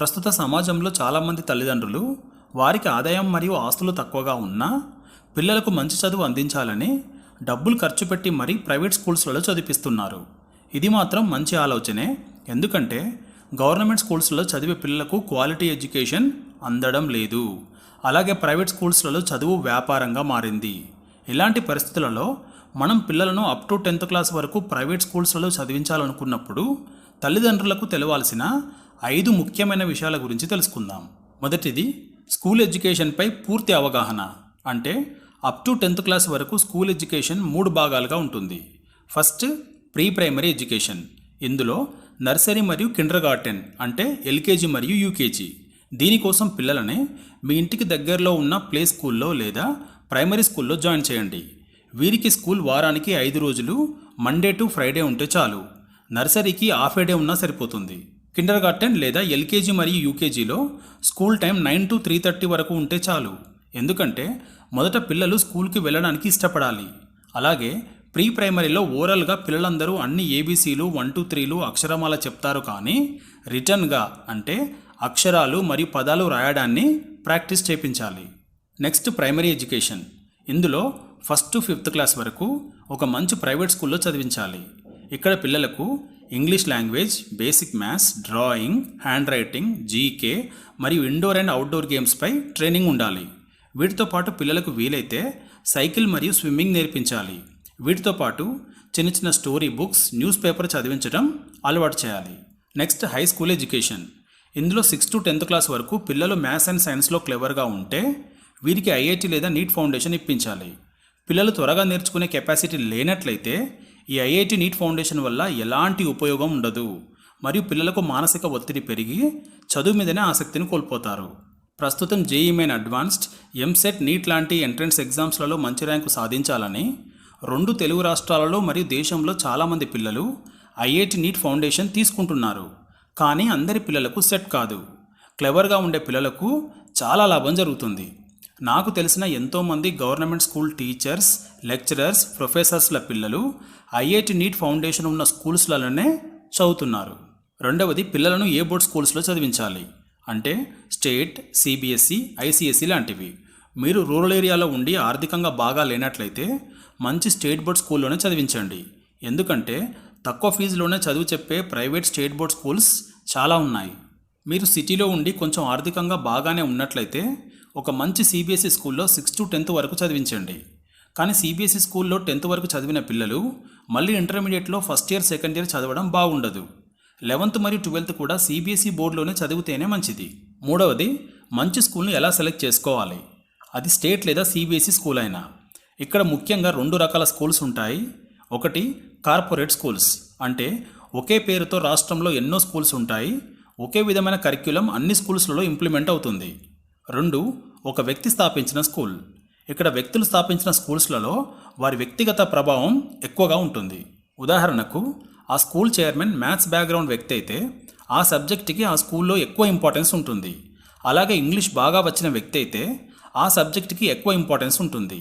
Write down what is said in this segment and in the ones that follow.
ప్రస్తుత సమాజంలో చాలామంది తల్లిదండ్రులు వారికి ఆదాయం మరియు ఆస్తులు తక్కువగా ఉన్నా పిల్లలకు మంచి చదువు అందించాలని డబ్బులు ఖర్చు పెట్టి మరీ ప్రైవేట్ స్కూల్స్లలో చదివిస్తున్నారు. ఇది మాత్రం మంచి ఆలోచనే. ఎందుకంటే గవర్నమెంట్ స్కూల్స్లో చదివే పిల్లలకు క్వాలిటీ ఎడ్యుకేషన్ అందడం లేదు. అలాగే ప్రైవేట్ స్కూల్స్లలో చదువు వ్యాపారంగా మారింది. ఇలాంటి పరిస్థితులలో మనం పిల్లలను అప్ టు 10th క్లాస్ వరకు ప్రైవేట్ స్కూల్స్లలో చదివించాలనుకున్నప్పుడు తల్లిదండ్రులకు తెలవాల్సిన 5 ముఖ్యమైన విషయాల గురించి తెలుసుకుందాం. మొదటిది, స్కూల్ ఎడ్యుకేషన్పై పూర్తి అవగాహన. అంటే అప్ టు 10th క్లాస్ వరకు స్కూల్ ఎడ్యుకేషన్ 3 భాగాలుగా ఉంటుంది. First, pre primary education. ఇందులో నర్సరీ మరియు కిండర్ గార్టెన్ అంటే ఎల్కేజీ మరియు యూకేజీ. దీనికోసం పిల్లలని మీ ఇంటికి దగ్గరలో ఉన్న ప్లే స్కూల్లో లేదా ప్రైమరీ స్కూల్లో జాయిన్ చేయండి. వీరికి స్కూల్ వారానికి 5 రోజులు మండే టు ఫ్రైడే ఉంటే చాలు. నర్సరీకి హాఫ్ ఏ డే ఉన్నా సరిపోతుంది. కిండర్ గార్టెన్ లేదా ఎల్కేజీ మరియు యూకేజీలో స్కూల్ టైం 9 to 3:30 వరకు ఉంటే చాలు. ఎందుకంటే మొదట పిల్లలు స్కూల్కి వెళ్ళడానికి ఇష్టపడాలి. అలాగే ప్రీ ప్రైమరీలో ఓరల్గా పిల్లలందరూ అన్ని ఏబీసీలు 1 to 3లు అక్షరమాల చెప్తారు, కానీ రిటర్న్గా అంటే అక్షరాలు మరియు పదాలు రాయడాన్ని ప్రాక్టీస్ చేయించాలి. Next, primary education. ఇందులో 1st to 5th క్లాస్ వరకు ఒక మంచి ప్రైవేట్ స్కూల్లో చదివించాలి. ఇక్కడ పిల్లలకు English language, basic maths, drawing, hand writing, GK మరియు ఇండోర్ అండ్ అవుట్డోర్ గేమ్స్పై ట్రైనింగ్ ఉండాలి. వీటితో పాటు పిల్లలకు వీలైతే సైకిల్ మరియు స్విమ్మింగ్ నేర్పించాలి. వీటితో పాటు చిన్న చిన్న స్టోరీ బుక్స్, న్యూస్ పేపర్ చదివించడం అలవాటు చేయాలి. Next, high school education. ఇందులో 6th to 10th క్లాస్ వరకు పిల్లలు మ్యాథ్స్ అండ్ సైన్స్లో క్లెవర్గా ఉంటే వీరికి ఐఐటి లేదా నీట్ ఫౌండేషన్ ఇప్పించాలి. పిల్లలు త్వరగా నేర్చుకునే కెపాసిటీ లేనట్లయితే ఈ ఐఐటి నీట్ ఫౌండేషన్ వల్ల ఎలాంటి ఉపయోగం ఉండదు మరియు పిల్లలకు మానసిక ఒత్తిడి పెరిగి చదువు మీదనే ఆసక్తిని కోల్పోతారు. ప్రస్తుతం JEE main advanced, EAMCET, NEET లాంటి ఎంట్రన్స్ ఎగ్జామ్స్లలో మంచి ర్యాంకు సాధించాలని 2 తెలుగు రాష్ట్రాలలో మరియు దేశంలో చాలామంది పిల్లలు ఐఐటి నీట్ ఫౌండేషన్ తీసుకుంటున్నారు. కానీ అందరి పిల్లలకు సెట్ కాదు. క్లెవర్గా ఉండే పిల్లలకు చాలా లాభం జరుగుతుంది. నాకు తెలిసిన ఎంతోమంది గవర్నమెంట్ స్కూల్ టీచర్స్, లెక్చరర్స్, ప్రొఫెసర్స్ల పిల్లలు ఐఐటి నీట్ ఫౌండేషన్ ఉన్న స్కూల్స్లలోనే చదువుతున్నారు. రెండవది, పిల్లలను ఏ బోర్డ్ స్కూల్స్లో చదివించాలి అంటే స్టేట్, సిబిఎస్ఈ, ఐసిఎస్ఈ లాంటివి. మీరు రూరల్ ఏరియాలో ఉండి ఆర్థికంగా బాగా లేనట్లయితే మంచి స్టేట్ బోర్డ్ స్కూల్లోనే చదివించండి. ఎందుకంటే తక్కువ ఫీజులోనే చదువు చెప్పే ప్రైవేట్ స్టేట్ బోర్డ్ స్కూల్స్ చాలా ఉన్నాయి. మీరు సిటీలో ఉండి కొంచెం ఆర్థికంగా బాగానే ఉన్నట్లయితే ఒక మంచి సిబిఎస్ఈ స్కూల్లో 6th to 10th వరకు చదివించండి. కానీ సిబిఎస్ఈ స్కూల్లో 10th వరకు చదివిన పిల్లలు మళ్ళీ ఇంటర్మీడియట్లో ఫస్ట్ ఇయర్, సెకండ్ ఇయర్ చదవడం బాగుండదు. 11th మరియు 12th కూడా సిబిఎస్ఈ బోర్డులోనే చదివితేనే మంచిది. మూడవది, మంచి స్కూల్ని ఎలా సెలెక్ట్ చేసుకోవాలి, అది స్టేట్ లేదా సిబిఎస్ఈ స్కూల్ అయినా. ఇక్కడ ముఖ్యంగా 2 రకాల స్కూల్స్ ఉంటాయి. ఒకటి, కార్పొరేట్ స్కూల్స్. అంటే ఒకే పేరుతో రాష్ట్రంలో ఎన్నో స్కూల్స్ ఉంటాయి. ఒకే విధమైన కరిక్యులం అన్ని స్కూల్స్లలో ఇంప్లిమెంట్ అవుతుంది. 2, ఒక వ్యక్తి స్థాపించిన స్కూల్. ఇక్కడ వ్యక్తులు స్థాపించిన స్కూల్స్లలో వారి వ్యక్తిగత ప్రభావం ఎక్కువగా ఉంటుంది. ఉదాహరణకు ఆ స్కూల్ చైర్మన్ మ్యాథ్స్ బ్యాక్గ్రౌండ్ వ్యక్తి అయితే ఆ సబ్జెక్ట్కి ఆ స్కూల్లో ఎక్కువ ఇంపార్టెన్స్ ఉంటుంది. అలాగే ఇంగ్లీష్ బాగా వచ్చిన వ్యక్తి అయితే ఆ సబ్జెక్ట్కి ఎక్కువ ఇంపార్టెన్స్ ఉంటుంది.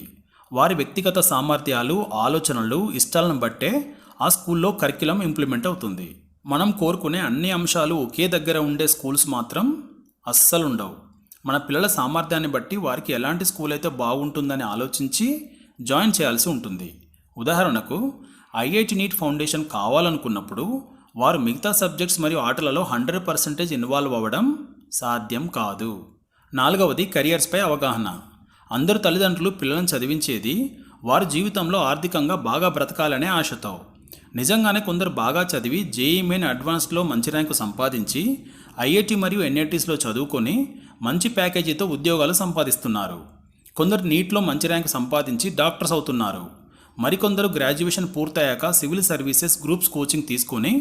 వారి వ్యక్తిగత సామర్థ్యాలు, ఆలోచనలు, ఇష్టాలను బట్టే ఆ స్కూల్లో కరిక్యులం ఇంప్లిమెంట్ అవుతుంది. మనం కోరుకునే అన్ని అంశాలు ఒకే దగ్గర ఉండే స్కూల్స్ మాత్రం అస్సలు ఉండవు. మన పిల్లల సామర్థ్యాన్ని బట్టి వారికి ఎలాంటి స్కూల్ అయితే బాగుంటుందని ఆలోచించి జాయిన్ చేయాల్సి ఉంటుంది. ఉదాహరణకు ఐఐటి నీట్ ఫౌండేషన్ కావాలనుకున్నప్పుడు వారు మిగతా సబ్జెక్ట్స్ మరియు ఆటలలో 100% ఇన్వాల్వ్ అవ్వడం సాధ్యం కాదు. నాలుగవది, కెరియర్స్పై అవగాహన. అందరు తల్లిదండ్రులు పిల్లలను చదివించేది వారి జీవితంలో ఆర్థికంగా బాగా బ్రతకాలనే ఆశతో. నిజంగానే కొందరు బాగా చదివి జేఈఈ మెయిన్ అడ్వాన్స్డ్లో మంచి ర్యాంకు సంపాదించి ఐఐటి మరియు ఎన్ఐటీస్లో చదువుకొని మంచి ప్యాకేజీతో ఉద్యోగాలు సంపాదిస్తున్నారు. కొందరు నీట్లో మంచి ర్యాంకు సంపాదించి డాక్టర్స్ అవుతున్నారు. మరికొందరు గ్రాడ్యుయేషన్ పూర్తయ్యాక సివిల్ సర్వీసెస్ గ్రూప్స్ కోచింగ్ తీసుకొని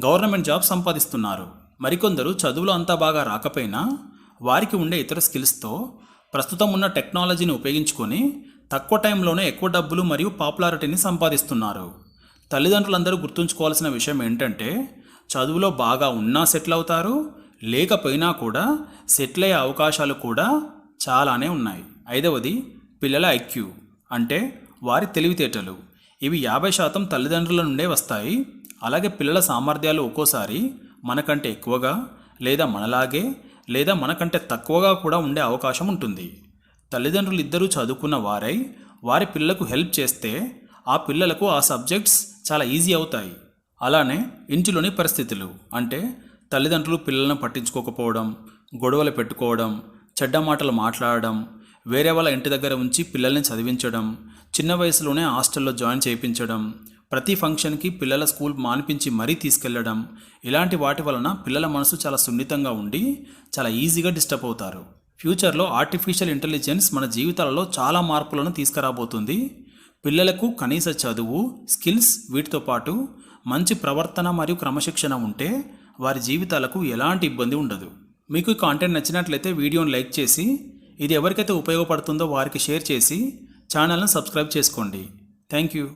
గవర్నమెంట్ జాబ్ సంపాదిస్తున్నారు. మరికొందరు చదువులో అంతా బాగా రాకపోయినా వారికి ఉండే ఇతర స్కిల్స్తో ప్రస్తుతం ఉన్న టెక్నాలజీని ఉపయోగించుకొని తక్కువ టైంలోనే ఎక్కువ డబ్బులు మరియు పాపులారిటీని సంపాదిస్తున్నారు. తల్లిదండ్రులందరూ గుర్తుంచుకోవాల్సిన విషయం ఏంటంటే చదువులో బాగా ఉన్నా సెటిల్ అవుతారు, లేకపోయినా కూడా సెటిల్ అయ్యే అవకాశాలు కూడా చాలానే ఉన్నాయి. ఐదవది, పిల్లల ఐక్యూ అంటే వారి తెలివితేటలు. ఇవి 50% తల్లిదండ్రుల నుండే వస్తాయి. అలాగే పిల్లల సామర్థ్యాలు ఒక్కోసారి మనకంటే ఎక్కువగా లేదా మనలాగే లేదా మనకంటే తక్కువగా కూడా ఉండే అవకాశం ఉంటుంది. తల్లిదండ్రులు ఇద్దరూ చదువుకున్న వారై వారి పిల్లలకు హెల్ప్ చేస్తే ఆ పిల్లలకు ఆ సబ్జెక్ట్స్ చాలా ఈజీ అవుతాయి. అలానే ఇంటిలోని పరిస్థితులు అంటే తల్లిదండ్రులు పిల్లలను పట్టించుకోకపోవడం, గొడవలు పెట్టుకోవడం, చెడ్డ మాటలు మాట్లాడడం, వేరే వాళ్ళ ఇంటి దగ్గర ఉంచి పిల్లల్ని చదివించడం, చిన్న వయసులోనే హాస్టల్లో జాయిన్ చేయించడం, ప్రతి ఫంక్షన్కి పిల్లల స్కూల్ మానిపించి మరీ తీసుకెళ్లడం, ఇలాంటి వాటి వలన పిల్లల మనసు చాలా సున్నితంగా ఉండి చాలా ఈజీగా డిస్టర్బ్ అవుతారు. ఫ్యూచర్లో ఆర్టిఫిషియల్ ఇంటెలిజెన్స్ మన జీవితాలలో చాలా మార్పులను తీసుకురాబోతుంది. పిల్లలకు కనీస చదువు, స్కిల్స్ వీటితో పాటు మంచి ప్రవర్తన మరియు క్రమశిక్షణ ఉంటే వారి జీవితాలకు ఎలాంటి ఇబ్బంది ఉండదు. మీకు ఈ కాంటెంట్ నచ్చినట్లయితే వీడియోని లైక్ చేసి, ఇది ఎవరికైతే ఉపయోగపడుతుందో వారికి షేర్ చేసి ఛానల్ను సబ్స్క్రైబ్ చేసుకోండి. Thank you.